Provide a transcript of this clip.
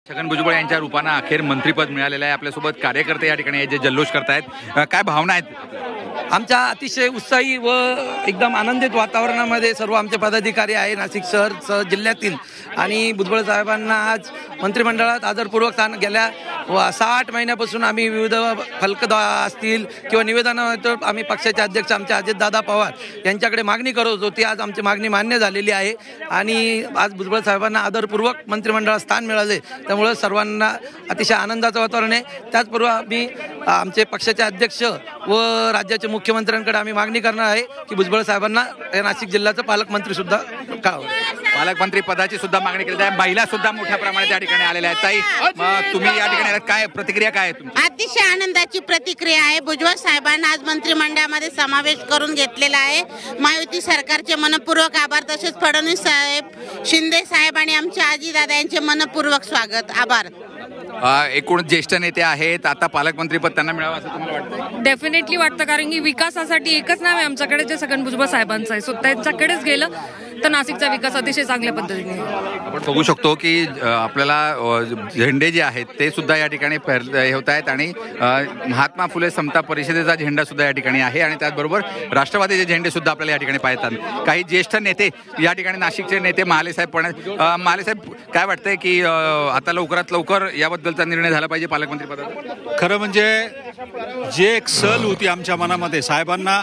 छगन भुजबळ यांच्या रूपाने अखेर मंत्रिपद मिळालेलं आहे। आपल्यासोबत कार्यकर्ते या ठिकाणी जे जल्लोष करतायत, काय भावना आहेत? आमच्या अतिशय उत्साही व एकदम आनंदित वातावरणामध्ये सर्व आमचे पदाधिकारी आहे नाशिक शहर जिल्ह्यातील, आणि भुजबळ साहेबांना आज मंत्रिमंडळात आदरपूर्वक स्थान गेल्या 6-8 महिन्यापासून आम्ही विविध फलक असतील किंवा निवेदनं आम्ही पक्षाचे अध्यक्ष आमचे अजितदादा पवार यांच्याकडे मागणी करत होती। आज आमची मागणी मान्य झालेली आहे आणि आज भुजबळ साहेबांना आदरपूर्वक मंत्रिमंडळात स्थान मिळाले, त्यामुळे सर्वांना अतिशय आनंदाचं वातावरण आहे। त्याचबरोबर आम्ही आमचे पक्षाचे अध्यक्ष व राज्याचे मुख्यमंत्र्यांकडे आम्ही मागणी करणार आहे की भुजबळ साहेबांना नाशिक जिल्ह्याचं पालकमंत्री सुद्धा करावं। पालकमंत्री पदाची सुद्धा मागणी केली आहे। महिला सुद्धा मोठ्या प्रमाणात या ठिकाणी आलेल्या आहेत। ताई, तुम्ही या ठिकाणी काय प्रतिक्रिया काय आहे तुमची? अतिशय आनंदाची प्रतिक्रिया आहे। भुजबळ साहेबांना आज मंत्रिमंडळामध्ये समावेश करून घेतलेला आहे। महायुती सरकारचे मनपूर्वक आभार, तसेच फडणवीस साहेब, शिंदे साहेब आणि आमच्या आजीदादा यांचे मनपूर्वक स्वागत, आभार। एकूण ज्येष्ठ नेते आहेत, आता पालकमंत्रीपद त्यांना मिळावं असं तुम्हाला वाटतं? डेफिनेटली वाटतं, कारण की विकासासाठी एकच नाव आहे आमच्याकडे जे छगन भुजबळ साहेबांचं आहे। सो त्यांच्याकडेच गेलं तर नाशिकचा विकास अतिशय चांगल्या पद्धतीने आपण बघू शकतो की आपल्याला झेंडे जे आहेत ते सुद्धा या ठिकाणी होत आहेत आणि महात्मा फुले समता परिषदेचा झेंडा सुद्धा या ठिकाणी आहे आणि त्याचबरोबर राष्ट्रवादीचे झेंडे सुद्धा आपल्याला या ठिकाणी पाहतात। काही ज्येष्ठ नेते या ठिकाणी, नाशिकचे नेते महाले साहेब पण महाले साहेब, काय वाटतंय की आता लवकरात लवकर याबद्दलचा निर्णय झाला पाहिजे पालकमंत्री पदाचा? खरं म्हणजे जे एक सल होती आमच्या मनामध्ये साहेबांना